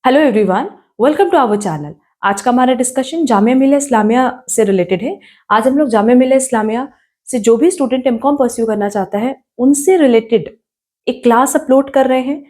Hello everyone, welcome to our channel. आज का हमारा डिस्कशन जामिया मिलिया इस्लामिया से रिलेटेड है। आज हम लोग जामिया मिलिया इस्लामिया से जो भी स्टूडेंट एमकॉम परस्यू करना चाहता है उनसे रिलेटेड एक क्लास अपलोड कर रहे हैं,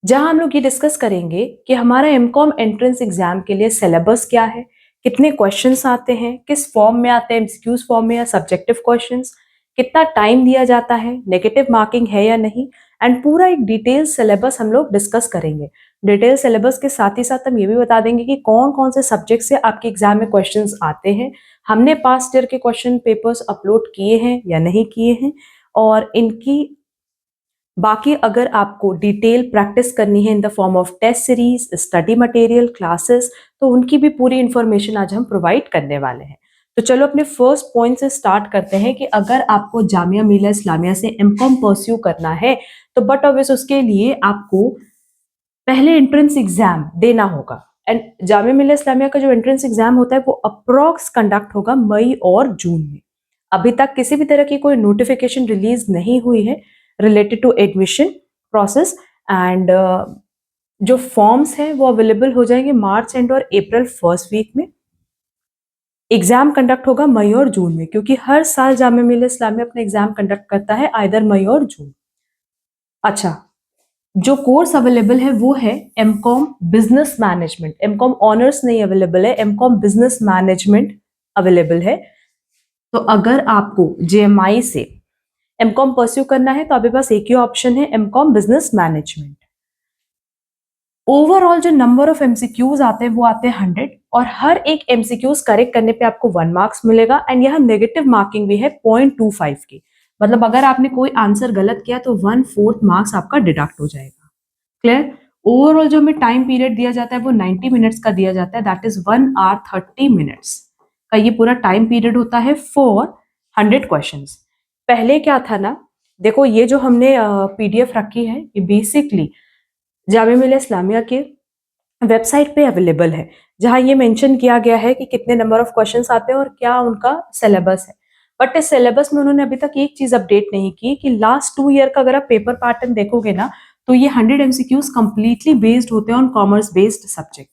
जहां हम लोग ये डिस्कस करेंगे कि हमारा एमकॉम एंट्रेंस एग्जाम के लिए सिलेबस क्या है, कितने क्वेश्चंस आते हैं, किस फॉर्म में आते हैं, एमसीक्यूज फॉर्म में या सब्जेक्टिव क्वेश्चंस, कितना टाइम दिया जाता है, नेगेटिव मार्किंग है या नहीं, एंड पूरा एक डिटेल सिलेबस हम लोग डिस्कस करेंगे। डिटेल सिलेबस के साथ ही साथ हम ये भी बता देंगे कि कौन कौन से सब्जेक्ट से आपके एग्जाम में क्वेश्चंस आते हैं, हमने पास्ट ईयर के क्वेश्चन पेपर्स अपलोड किए हैं या नहीं किए हैं, और इनकी बाकी अगर आपको डिटेल प्रैक्टिस करनी है in the form of test series, study material, classes, तो उनकी भी पूरी इंफॉर्मेशन आज हम प्रोवाइड करने वाले हैं। तो चलो अपने फर्स्ट पॉइंट से स्टार्ट करते हैं कि अगर आपको जामिया मिलिया इस्लामिया से एमकॉम परस्यू करना है तो बट ऑब्वियस उसके लिए आपको पहले एंट्रेंस एग्जाम देना होगा। एंड जामिया मिलिया इस्लामिया का जो एंट्रेंस एग्जाम होता है वो अप्रॉक्स कंडक्ट होगा मई और जून में। अभी तक किसी भी तरह की कोई नोटिफिकेशन रिलीज नहीं हुई है related to admission process, and जो फॉर्म्स हैं वो अवेलेबल हो जाएंगे मार्च एंड और अप्रैल फर्स्ट वीक में। एग्जाम कंडक्ट होगा मई और जून में, क्योंकि हर साल जामिया मिलिया इस्लामिया अपना एग्जाम कंडक्ट करता है आइदर मई और जून। अच्छा, जो कोर्स अवेलेबल है वो है MCom business management. MCom honours नहीं अवेलेबल है, एमकॉम बिजनेस मैनेजमेंट अवेलेबल है। तो अगर आपको जेएमआई से एमकॉम परस्यू करना है तो आपके पास एक ही ऑप्शन है, एमकॉम बिजनेस मैनेजमेंट। ओवरऑल जो नंबर ऑफ एमसीक्यूज आते हैं वो आते हैं 100, और हर एक एमसीक्यूज करेक्ट करने पे आपको 1 मार्क्स मिलेगा। एंड यहाँ नेगेटिव मार्किंग भी है 0.25 की, मतलब अगर आपने कोई आंसर गलत किया तो 1/4 मार्क्स आपका डिडक्ट हो जाएगा। क्लियर? ओवरऑल जो हमें टाइम पीरियड दिया जाता है वो 90 मिनट्स का दिया जाता है, दैट इज 1 hour 30 minutes का ये पूरा टाइम पीरियड होता है फॉर 100 क्वेश्चंस। पहले क्या था ना, देखो ये जो हमने पीडीएफ रखी है ये बेसिकली जामिया मिलिया इस्लामिया के वेबसाइट पे अवेलेबल है, जहां ये मेंशन किया गया है कि कितने नंबर ऑफ क्वेश्चंस आते हैं और क्या उनका सिलेबस है। बट इस सिलेबस में उन्होंने अभी तक एक चीज अपडेट नहीं की कि लास्ट 2 ईयर का अगर आप पेपर पैटर्न देखोगे ना तो ये 100 एमसीक्यूज कंप्लीटली बेस्ड होते हैं ऑन कॉमर्स बेस्ड सब्जेक्ट।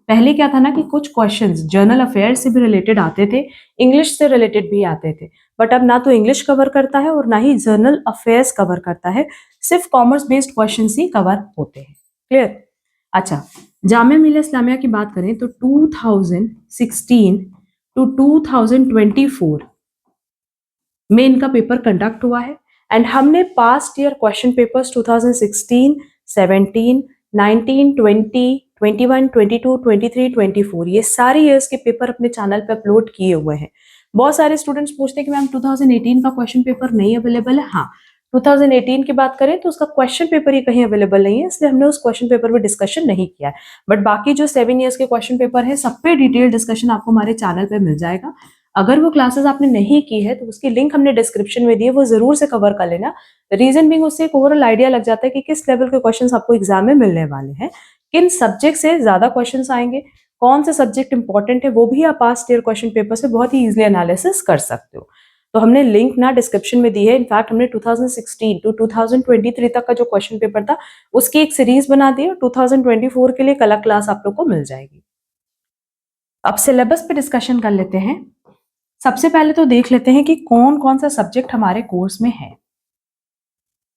पहले क्या था ना कि कुछ क्वेश्चंस जनरल अफेयर से भी रिलेटेड आते थे, इंग्लिश से रिलेटेड भी आते थे, बट अब ना तो इंग्लिश कवर करता है और ना ही जनरल अफेयर्स कवर करता है, सिर्फ कॉमर्स बेस्ड क्वेश्चन ही कवर होते हैं। क्लियर? अच्छा, जामिया मिलिया इस्लामिया की बात करें तो 2016 टू 2024 में इनका पेपर कंडक्ट हुआ है। एंड हमने पास्ट ईयर क्वेश्चन पेपर्स 2016, 17, 19, 20, 21, 22, 23, 24 ये सारे ईयर्स के पेपर अपने चैनल पे अपलोड किए हुए हैं। बहुत सारे स्टूडेंट्स पूछते हैं कि मैम 2018 का क्वेश्चन पेपर नहीं अवेलेबल है। हाँ, 2018 की बात करें तो उसका क्वेश्चन पेपर ही कहीं अवेलेबल नहीं है, इसलिए हमने उस क्वेश्चन पेपर पे डिस्कशन नहीं किया है। बट बाकी जो 7 ईयर्स के क्वेश्चन पेपर है सब पे डिटेल डिस्कशन आपको हमारे चैनल पे मिल जाएगा। अगर वो क्लासेस आपने नहीं की है तो उसकी लिंक हमने डिस्क्रिप्शन में दी है, वो जरूर से कवर कर लेना। रीजन बीइंग उससे एक ओवरऑल आइडिया लग जाता है कि किस लेवल के क्वेश्चंस आपको एग्जाम में मिलने वाले हैं, किन सब्जेक्ट से ज्यादा क्वेश्चंस आएंगे, कौन से सब्जेक्ट इंपॉर्टेंट है, वो भी आप पास्ट ईयर क्वेश्चन पेपर से बहुत ही इजिली एनालिसिस कर सकते हो। तो हमने लिंक ना डिस्क्रिप्शन में दी है। इनफैक्ट हमने 2016 टू 2023 तक का जो क्वेश्चन पेपर था उसकी एक सीरीज बना दी है, 2024 के लिए एक अलग क्लास आप लोग को मिल जाएगी। अब सिलेबस पे डिस्कशन कर लेते हैं। सबसे पहले तो देख लेते हैं कि कौन कौन सा सब्जेक्ट हमारे कोर्स में है।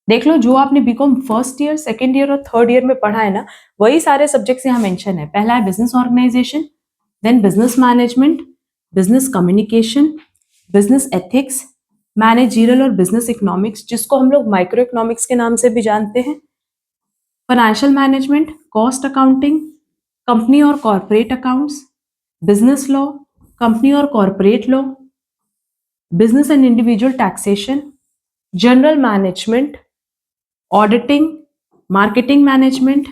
देख लो, जो आपने BCom first year, second year और थर्ड ईयर में पढ़ा है ना, वही सारे सब्जेक्ट्स यहाँ मेंशन है। पहला है business organisation, then business management, business communication, business ethics, managerial और बिजनेस इकोनॉमिक्स, जिसको हम लोग माइक्रो इकोनॉमिक्स के नाम से भी जानते हैं, financial management, cost accounting, company और corporate accounts, business law, company और corporate law, business and individual taxation, general management, auditing, marketing management,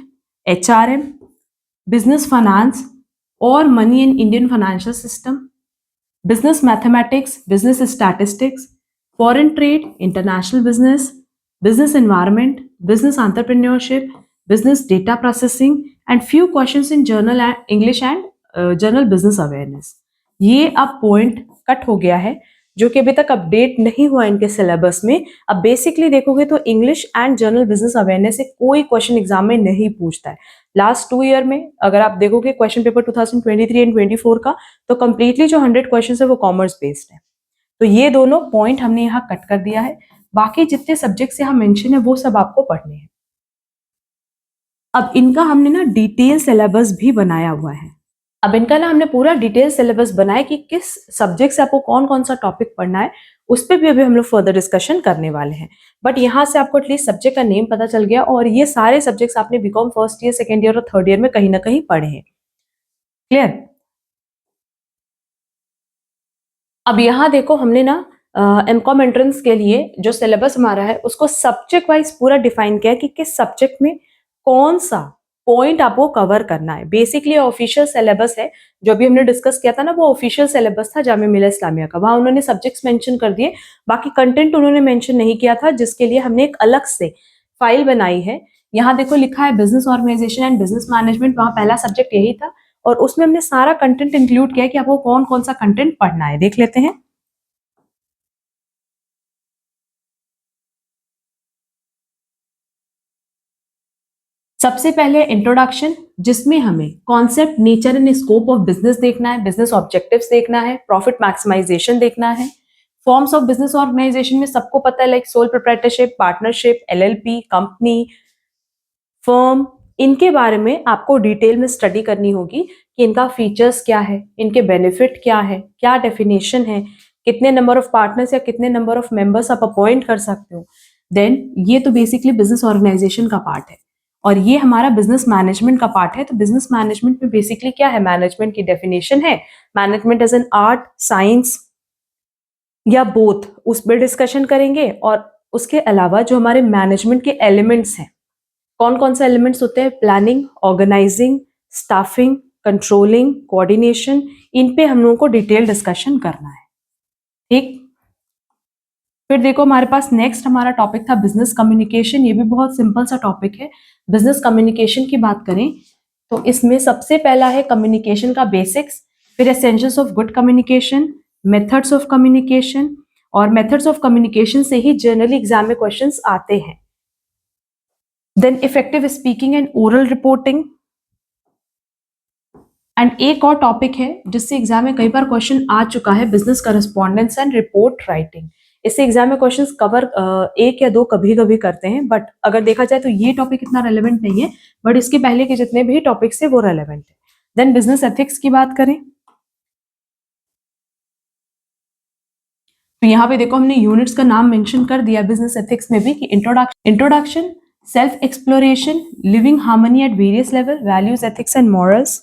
HRM, business finance और money in Indian financial system, business mathematics, business statistics, foreign trade, international business, business environment, business entrepreneurship, business data processing and few questions in general English and general business awareness. ये अब point cut हो गया है जो कि अभी तक update नहीं हुआ इनके सिलेबस में। अब बेसिकली देखोगे तो English and general business awareness से कोई क्वेश्चन एग्जाम में नहीं पूछता है। लास्ट 2 ईयर में अगर आप देखोगे क्वेश्चन पेपर 2023 एंड 24 का, तो कंप्लीटली जो 100 क्वेश्चन है वो कॉमर्स बेस्ड है। तो ये दोनों पॉइंट हमने यहाँ कट कर दिया है। बाकी जितने सब्जेक्ट्स यहाँ मेंशन है वो सब आपको पढ़ने हैं। अब इनका हमने ना डिटेल सिलेबस भी बनाया हुआ है। अब इनका ना हमने पूरा डिटेल सिलेबस बनाया कि किस सब्जेक्ट से आपको कौन कौन सा टॉपिक पढ़ना है, उस पर भी अभी हम लोग फर्दर डिस्कशन करने वाले हैं। बट यहाँ से आपको एटलीस्ट सब्जेक्ट का नेम पता चल गया, और ये सारे सब्जेक्ट्स आपने BCom first year, second year और थर्ड ईयर में कहीं ना कहीं पढ़े हैं। क्लियर? अब यहाँ देखो हमने ना एमकॉम एंट्रेंस के लिए जो सिलेबस हमारा है उसको सब्जेक्ट वाइज पूरा डिफाइन किया है कि किस सब्जेक्ट में कौन सा पॉइंट आपको कवर करना है। बेसिकली ऑफिशियल सिलेबस है, जो अभी हमने डिस्कस किया था ना, वो ऑफिशियल सिलेबस था जामिया मिलिया इस्लामिया का। वहां उन्होंने सब्जेक्ट्स मेंशन कर दिए, बाकी कंटेंट उन्होंने मेंशन नहीं किया था, जिसके लिए हमने एक अलग से फाइल बनाई है। यहाँ देखो लिखा है business organisation and business management, वहां पहला सब्जेक्ट यही था, और उसमें हमने सारा कंटेंट इंक्लूड किया है कि आपको कौन कौन सा कंटेंट पढ़ना है। देख लेते हैं। सबसे पहले इंट्रोडक्शन, जिसमें हमें concept, nature and scope of business देखना है, बिजनेस ऑब्जेक्टिव्स देखना है, प्रॉफिट मैक्सिमाइजेशन देखना है। फॉर्म्स ऑफ बिजनेस ऑर्गेनाइजेशन में सबको पता है, like sole proprietorship, partnership, LLP, company, firm. इनके बारे में आपको डिटेल में स्टडी करनी होगी कि इनका फीचर्स क्या है, इनके बेनिफिट क्या है, क्या डेफिनेशन है, कितने नंबर ऑफ पार्टनर्स या कितने नंबर ऑफ मेंबर्स आप अपॉइंट कर सकते हो। देन ये तो बेसिकली बिजनेस ऑर्गेनाइजेशन का पार्ट है, और ये हमारा बिजनेस मैनेजमेंट का पार्ट है। तो बिजनेस मैनेजमेंट में बेसिकली क्या है, मैनेजमेंट की डेफिनेशन है, management as an art, science या बोथ, उस पर डिस्कशन करेंगे। और उसके अलावा जो हमारे मैनेजमेंट के एलिमेंट्स हैं, कौन कौन से एलिमेंट्स होते हैं, planning, organising, staffing, controlling, coordination, इन पे हम लोगों को डिटेल डिस्कशन करना है। ठीक। फिर देखो हमारे पास नेक्स्ट हमारा टॉपिक था बिजनेस कम्युनिकेशन। ये भी बहुत सिंपल सा टॉपिक है। बिजनेस कम्युनिकेशन की बात करें तो इसमें सबसे पहला है कम्युनिकेशन का बेसिक्स, फिर essentials of good communication, methods of communication, और मेथड्स ऑफ कम्युनिकेशन से ही जनरली एग्जाम में क्वेश्चंस आते हैं। Then effective speaking and oral reporting. And एक और टॉपिक है जिससे एग्जाम में कई बार क्वेश्चन आ चुका है, business correspondence and report writing. इससे एग्जाम में क्वेश्चंस कवर एक या दो कभी कभी करते हैं, बट अगर देखा जाए तो ये टॉपिक इतना रेलेवेंट नहीं है, बट इसके पहले के जितने भी टॉपिक्स है वो रेलेवेंट है। देन बिजनेस एथिक्स की बात करें तो यहाँ पे देखो हमने यूनिट्स का नाम मेंशन कर दिया बिजनेस एथिक्स में भी कि introduction, self exploration, living harmony at various level, values, ethics and morals.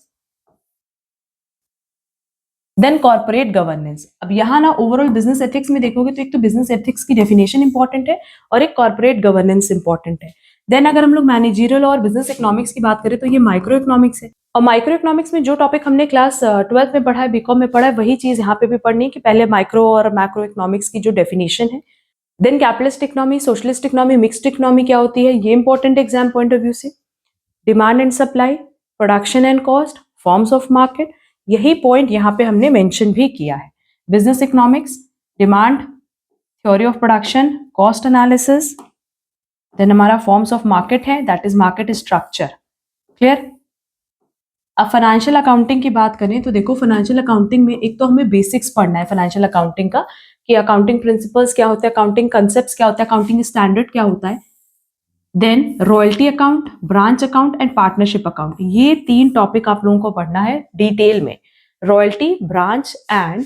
Then corporate governance. अब यहाँ ना ओवरऑल बिजनेस एथिक्स में देखोगे तो एक तो बिजनेस एथिक्स की डेफिनेशन इंपॉर्टेंट है और एक कॉर्पोरेट गवर्नेंस इंपॉर्टेंट है। देन अगर हम लोग मैनेजरियल और बिजनेस इकोनॉमिक्स की बात करें तो ये माइक्रो इकोनॉमिक्स है, और माइक्रो इकोनॉमिक्स में जो टॉपिक हमने क्लास 12th में पढ़ा है, बीकॉम में पढ़ा है, वही चीज यहाँ पे भी पढ़नी है कि पहले माइक्रो और मैक्रो इकोनॉमिक्स की जो डेफिनेशन है। Then capitalist economy, socialist economy, mixed economy क्या होती है, ये इंपॉर्टेंट है एग्जाम पॉइंट ऑफ व्यू से। Demand and supply, production and cost, forms of market, यही पॉइंट यहाँ पे हमने मेंशन भी किया है। Business economics, demand, theory of production, cost analysis. Then हमारा फॉर्म्स ऑफ मार्केट है, that is market structure. Clear? अब फाइनेंशियल अकाउंटिंग की बात करें तो देखो फाइनेंशियल अकाउंटिंग में एक तो हमें बेसिक्स पढ़ना है फाइनेंशियल अकाउंटिंग का, कि अकाउंटिंग प्रिंसिपल्स क्या होता है, अकाउंटिंग कंसेप्ट क्या होता है, अकाउंटिंग स्टैंडर्ड क्या होता है। Then royalty account, branch account and partnership account, ये 3 टॉपिक आप लोगों को पढ़ना है डिटेल में। रॉयल्टी, ब्रांच एंड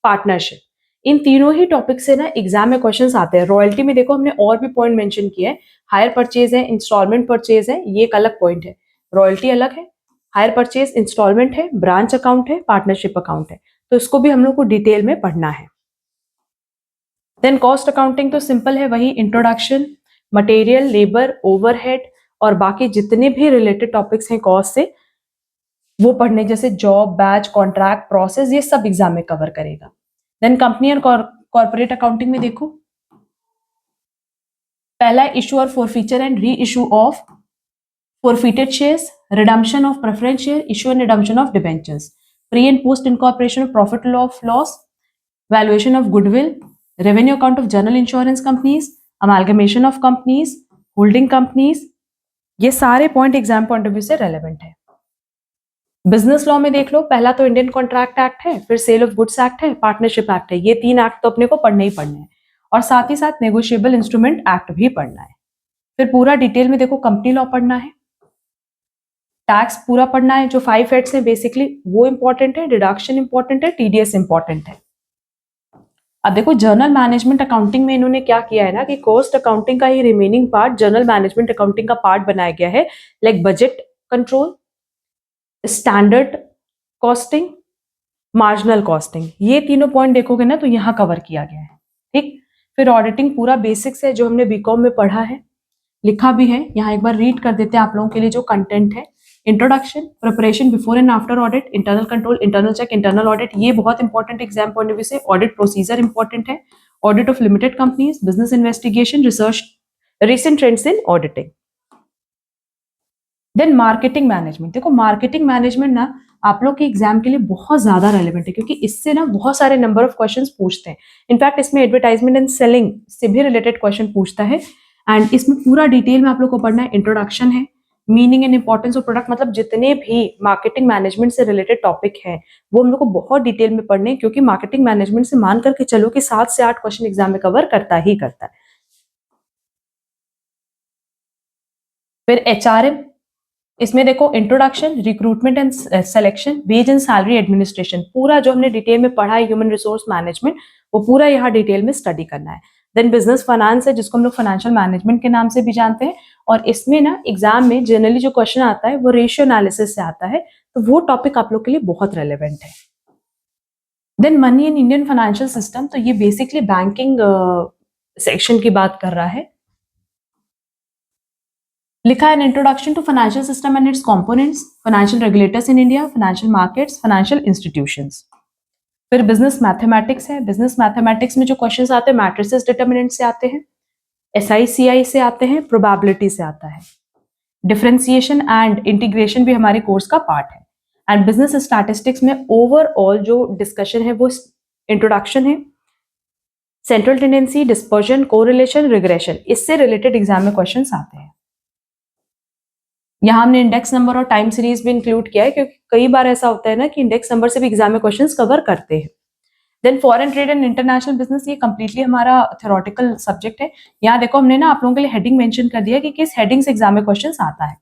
पार्टनरशिप, इन तीनों ही टॉपिक से ना एग्जाम में क्वेश्चंस आते हैं। रॉयल्टी में देखो हमने और भी पॉइंट मेंशन किया है, हायर परचेज है, इंस्टॉलमेंट परचेज है, ये एक अलग पॉइंट है। रॉयल्टी अलग है, हायर परचेज इंस्टॉलमेंट है, ब्रांच अकाउंट है, पार्टनरशिप अकाउंट है, तो इसको भी हम लोग को डिटेल में पढ़ना है। देन कॉस्ट अकाउंटिंग तो सिंपल है, वही इंट्रोडक्शन, मटेरियल, लेबर, ओवरहेड और बाकी जितने भी रिलेटेड टॉपिक्स हैं कॉस्ट से वो पढ़ने, जैसे जॉब, बैच, कॉन्ट्रैक्ट, प्रोसेस, ये सब एग्जाम में कवर करेगा। देन कंपनी और कॉर्पोरेट अकाउंटिंग में देखो पहला इशू और forfeiture and re issue of forfeited shares, redemption of preference share, issue and redemption of debentures, pre and post incorporation of profit or loss, valuation of goodwill, revenue account of general insurance companies, amalgamation of companies, holding companies, ये सारे point exam point of view से relevant है। Business law में देख लो, पहला तो Indian contract act है, फिर सेल ऑफ गुड्स एक्ट है, पार्टनरशिप एक्ट है। ये 3 एक्ट तो अपने को पढ़ने ही पढ़ने हैं, और साथ ही साथ नेगोशिएबल इंस्ट्रूमेंट एक्ट भी पढ़ना है। फिर पूरा डिटेल में देखो कंपनी लॉ पढ़ना है, टैक्स पूरा पढ़ना है, जो 5 हेड्स है बेसिकली वो इंपॉर्टेंट है, डिडक्शन इंपॉर्टेंट है, टीडीएस इंपॉर्टेंट है। अब देखो जर्नल मैनेजमेंट अकाउंटिंग में इन्होंने क्या किया है ना कि कॉस्ट अकाउंटिंग का ही remaining part general management accounting का पार्ट बनाया गया है, like budget control, standard costing, marginal costing. ये तीनों पॉइंट देखोगे ना तो यहाँ कवर किया गया है, ठीक। फिर ऑडिटिंग पूरा बेसिक्स है जो हमने बीकॉम में पढ़ा है, लिखा भी है, यहाँ एक बार रीड कर देते हैं आप लोगों के लिए जो कंटेंट है। Introduction, preparation before and after audit, internal control, internal check, internal audit, ये बहुत important exam point of view से। ऑडिट प्रोसीजर इंपॉर्टेंट है, audit of limited companies, business investigation, research, recent trends in auditing. Then marketing management, देखो marketing management ना आप लोग के exam के लिए बहुत ज्यादा रेलेवेंट है, क्योंकि इससे ना बहुत सारे नंबर ऑफ क्वेश्चंस पूछते हैं। इनफैक्ट इसमें एडवर्टाइजमेंट एंड सेलिंग से भी रिलेटेड क्वेश्चन पूछता है, एंड इसमें पूरा डिटेल में आप लोग को पढ़ना है। इंट्रोडक्शन है, meaning and importance of product, मतलब जितने भी मार्केटिंग मैनेजमेंट से रिलेटेड टॉपिक है वो हम लोग को बहुत डिटेल में पढ़ने हैं, क्योंकि मार्केटिंग मैनेजमेंट से मान करके चलो कि 7 से 8 क्वेश्चन एग्जाम में कवर करता ही करता है। फिर एचआरएम, इसमें देखो introduction, recruitment and selection, wage and salary administration, पूरा जो हमने डिटेल में पढ़ा है ह्यूमन रिसोर्स मैनेजमेंट, वो पूरा यहाँ डिटेल में स्टडी करना है। देन बिजनेस फाइनेंस है, जिसको हम लोग फाइनेंशियल मैनेजमेंट के नाम से भी जानते हैं, और इसमें ना एग्जाम में जनरली जो क्वेश्चन आता है वो रेशियो एनालिसिस से आता है, तो वो टॉपिक आप लोग के लिए बहुत रेलेवेंट है। Then money in Indian financial system, तो ये बेसिकली बैंकिंग सेक्शन की बात कर रहा है। लिखा है introduction to financial system and its components, financial regulators in India, financial markets, financial institutions. फिर बिजनेस मैथमेटिक्स है, बिजनेस मैथमेटिक्स में जो क्वेश्चंस आते हैं मैट्रिसेस डिटर्मिनेंट से आते हैं, SICI से आते हैं, प्रोबेबिलिटी से आता है। डिफरेंशिएशन एंड इंटीग्रेशन भी हमारे कोर्स का पार्ट है। एंड बिजनेस स्टैटिस्टिक्स में ओवरऑल जो डिस्कशन है वो इंट्रोडक्शन है, central tendency, dispersion, correlation, regression, इससे रिलेटेड एग्जाम में क्वेश्चंस आते हैं। यहाँ हमने इंडेक्स नंबर और टाइम सीरीज भी इंक्लूड किया है, क्योंकि कई बार ऐसा होता है ना कि इंडेक्स नंबर से भी एग्जाम में क्वेश्चंस कवर करते हैं। Then foreign trade and international business, ये कंप्लीटली हमारा थ्योरेटिकल सब्जेक्ट है। यहाँ देखो हमने ना आप लोगों के लिए हेडिंग मेंशन कर दिया कि किस हेडिंग से एग्जाम में क्वेश्चंस आता है।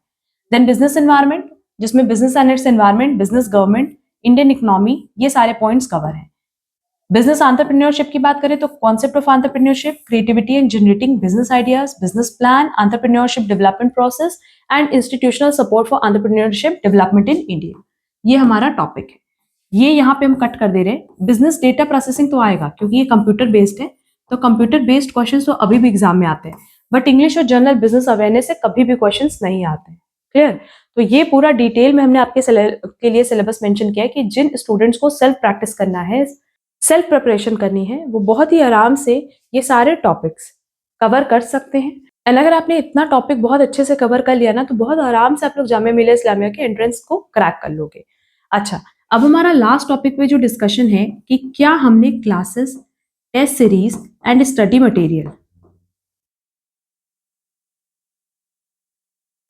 देन बिजनेस एनवायरनमेंट, जिसमें business and it's environment, business government, Indian economy, ये सारे पॉइंट्स कवर हैं। बिजनेस एंटरप्रेन्योरशिप की बात करें तो concept of entrepreneurship, creativity and generating business ideas, business plan, entrepreneurship development process and institutional support for entrepreneurship development in India, ये हमारा topic है। ये यहाँ पे हम कट कर दे रहे हैं। बिजनेस डेटा प्रोसेसिंग तो आएगा क्योंकि ये कंप्यूटर बेस्ड है, तो कंप्यूटर बेस्ड क्वेश्चन तो अभी भी एग्जाम में आते हैं, बट इंग्लिश और जनरल बिजनेस अवेयरनेस से कभी भी क्वेश्चन नहीं आते। क्लियर? तो ये पूरा डिटेल में हमने आपके के लिए सिलेबस मेंशन किया है कि जिन स्टूडेंट्स को सेल्फ प्रैक्टिस करना है, सेल्फ प्रिपरेशन करनी है, वो बहुत ही आराम से ये सारे टॉपिक्स कवर कर सकते हैं। एंड अगर आपने इतना टॉपिक बहुत अच्छे से कवर कर लिया ना तो बहुत आराम से आप लोग जामिया मिलिया इस्लामिया के एंट्रेंस को क्रैक कर लोगे। अच्छा, अब हमारा लास्ट टॉपिक पे जो डिस्कशन है कि क्या हमने classes, test series and study material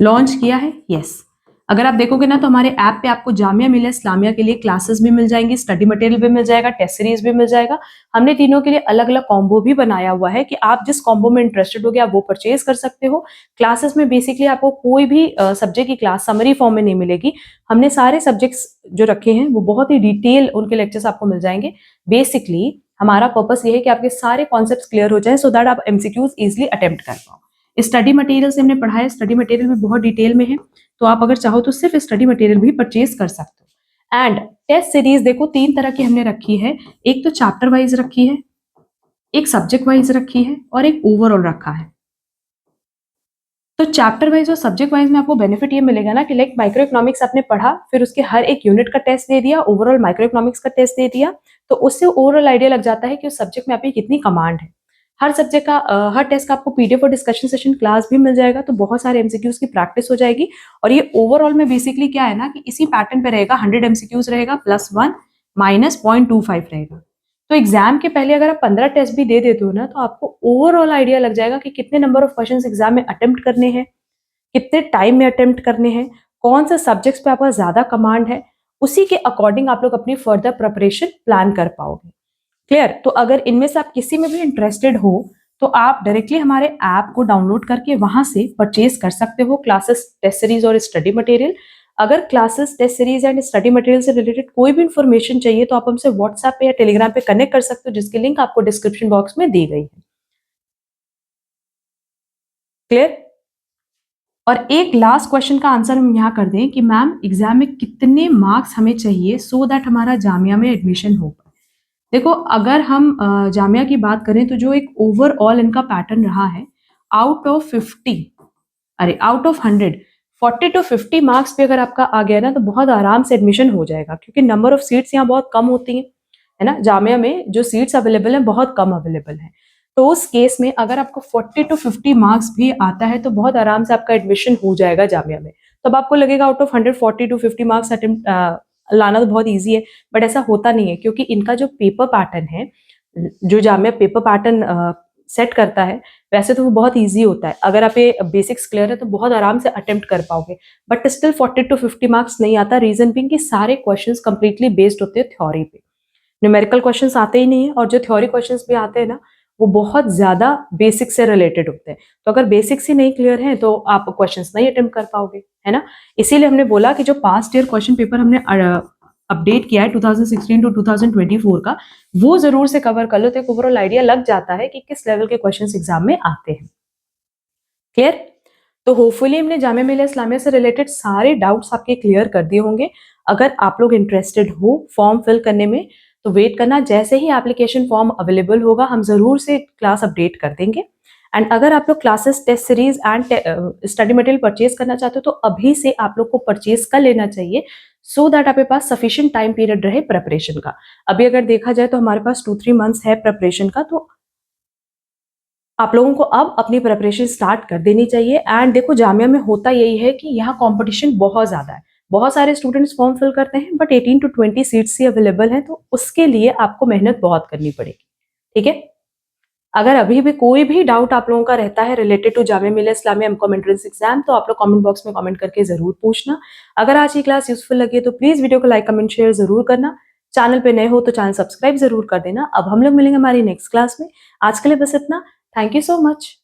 launch किया है। यस, अगर आप देखोगे ना तो हमारे ऐप पे आपको जामिया मिलिया इस्लामिया के लिए क्लासेस भी मिल जाएंगी, स्टडी मटेरियल भी मिल जाएगा, टेस्ट सीरीज भी मिल जाएगा। हमने तीनों के लिए अलग अलग कॉम्बो भी बनाया हुआ है कि आप जिस कॉम्बो में इंटरेस्टेड हो गया आप वो परचेज कर सकते हो। क्लासेस में बेसिकली आपको कोई भी सब्जेक्ट की क्लास समरी फॉर्म में नहीं मिलेगी। हमने सारे सब्जेक्ट्स जो रखे हैं वो बहुत ही डिटेल उनके लेक्चर्स आपको मिल जाएंगे। बेसिकली हमारा पर्पस ये है कि आपके सारे कॉन्सेप्ट्स क्लियर हो जाए सो दैट आप MCQs इजिली अटेम्प्ट कर पाओ। स्टडी मटेरियल से हमने पढ़ा है, स्टडी मटेरियल भी बहुत डिटेल में है, तो आप अगर चाहो तो सिर्फ स्टडी मटेरियल भी परचेज कर सकते हो। एंड टेस्ट सीरीज देखो 3 तरह की हमने रखी है, एक तो चैप्टर वाइज रखी है, एक सब्जेक्ट वाइज रखी है और एक ओवरऑल रखा है। तो चैप्टर वाइज और सब्जेक्ट वाइज में आपको बेनिफिट ये मिलेगा ना कि लाइक माइक्रो इकोनॉमिक्स आपने पढ़ा, फिर उसके हर एक यूनिट का टेस्ट दे दिया, ओवरऑल माइक्रो इकोनॉमिक्स का टेस्ट दे दिया, तो उससे ओवरऑल आइडिया लग जाता है कि उस सब्जेक्ट में आपकी कितनी कमांड है। हर सब्जेक्ट का हर टेस्ट का आपको PDF और डिस्कशन सेशन क्लास भी मिल जाएगा, तो बहुत सारे MCQs की प्रैक्टिस हो जाएगी। और ये ओवरऑल में बेसिकली क्या है ना कि इसी पैटर्न पे रहेगा, 100 MCQs रहेगा +1 -0.25 रहेगा। तो एग्जाम के पहले अगर आप 15 टेस्ट भी दे देते हो ना, तो आपको ओवरऑल आइडिया लग जाएगा कि कितने नंबर ऑफ क्वेश्चंस एग्जाम में अटेम्प्ट करने हैं, कितने टाइम में अटेम्प्ट करने हैं, कौन से सब्जेक्ट्स पे आपका ज्यादा कमांड है। उसी के अकॉर्डिंग आप लोग अपनी फर्दर प्रिपरेशन प्लान कर पाओगे। क्लियर? तो अगर इनमें से आप किसी में भी इंटरेस्टेड हो, तो आप डायरेक्टली हमारे ऐप को डाउनलोड करके वहां से परचेज कर सकते हो क्लासेस, टेस्ट सीरीज और स्टडी मटेरियल। अगर classes, test series and study material से रिलेटेड कोई भी इंफॉर्मेशन चाहिए तो आप हमसे व्हाट्सएप पे या टेलीग्राम पे कनेक्ट कर सकते हो, जिसकी लिंक आपको डिस्क्रिप्शन बॉक्स में दी गई है। क्लियर? और एक लास्ट क्वेश्चन का आंसर हम यहाँ कर दें कि मैम एग्जाम में कितने मार्क्स हमें चाहिए सो दैट हमारा जामिया में एडमिशन हो पाए। देखो, अगर हम जामिया की बात करें तो जो एक ओवरऑल इनका पैटर्न रहा है, आउट ऑफ 50, अरे आउट ऑफ 100, 40 टू 50 मार्क्स पे अगर आपका आ गया ना, तो बहुत आराम से एडमिशन हो जाएगा, क्योंकि नंबर ऑफ सीट्स यहाँ बहुत कम होती हैं, है ना। जामिया में जो सीट्स अवेलेबल हैं बहुत कम अवेलेबल हैं। तो उस केस में अगर आपको 40 टू 50 मार्क्स भी आता है तो बहुत आराम से आपका एडमिशन हो जाएगा जामिया में। तो अब आपको लगेगा out of 100 40 to 50 marks attempt लाना तो बहुत ईजी है, बट ऐसा होता नहीं है, क्योंकि इनका जो पेपर पैटर्न है, जो जामिया पेपर पैटर्न सेट करता है, वैसे तो वो बहुत ईजी होता है। अगर आप ये बेसिक्स क्लियर है तो बहुत आराम से अटेम्प्ट कर पाओगे, बट स्टिल 40 टू 50 मार्क्स नहीं आता। रीजन बिंग कि सारे क्वेश्चंस कंप्लीटली बेस्ड होते हैं थ्योरी पे, न्यूमेरिकल क्वेश्चंस आते ही नहीं है, और जो थ्योरी क्वेश्चंस भी आते हैं ना, वो बहुत ज्यादा बेसिक से रिलेटेड होते हैं। तो अगर बेसिक्स ही नहीं क्लियर है तो आप क्वेश्चंस नहीं अटेम्प्ट कर पाओगे, है ना। इसीलिए हमने बोला कि जो पास्ट ईयर क्वेश्चन पेपर हमने अपडेट किया है 2016 टू 2024 का, वो जरूर से कवर कर लो, तो एक ओवरऑल आइडिया लग जाता है कि किस लेवल के क्वेश्चंस एग्जाम में आते हैं। क्लियर? तो होपफुली हमने जामिया मिलिया इस्लामिया से रिलेटेड सारे डाउट्स आपके क्लियर कर दिए होंगे। अगर आप लोग इंटरेस्टेड हो फॉर्म फिल करने में, तो वेट करना, जैसे ही एप्लीकेशन फॉर्म अवेलेबल होगा हम जरूर से क्लास अपडेट कर देंगे। एंड अगर आप लोग classes, test series and study material purchase करना चाहते हो, तो अभी से आप लोग को परचेज कर लेना चाहिए, सो दैट आपके पास सफिशिएंट टाइम पीरियड रहे प्रिपरेशन का। अभी अगर देखा जाए तो हमारे पास 2-3 मंथ्स है प्रिपरेशन का, तो आप लोगों को अब अपनी प्रिपरेशन स्टार्ट कर देनी चाहिए। एंड देखो, जामिया में होता यही है कि यहाँ कंपटीशन बहुत ज्यादा है, बहुत सारे स्टूडेंट्स फॉर्म फिल करते हैं, बट 18 टू 20 सीट्स ही अवेलेबल हैं, तो उसके लिए आपको मेहनत बहुत करनी पड़ेगी। ठीक है? अगर अभी भी कोई भी डाउट आप लोगों का रहता है related to Jamia Millia Islamia MCom entrance exam, तो आप लोग कमेंट बॉक्स में कमेंट करके जरूर पूछना। अगर आज की क्लास यूजफुल लगी है तो प्लीज वीडियो को लाइक, कमेंट, शेयर जरूर करना। चैनल पे नए हो तो चैनल सब्सक्राइब जरूर कर देना। अब हम लोग मिलेंगे हमारी नेक्स्ट क्लास में। आज के लिए बस इतना। Thank you so much.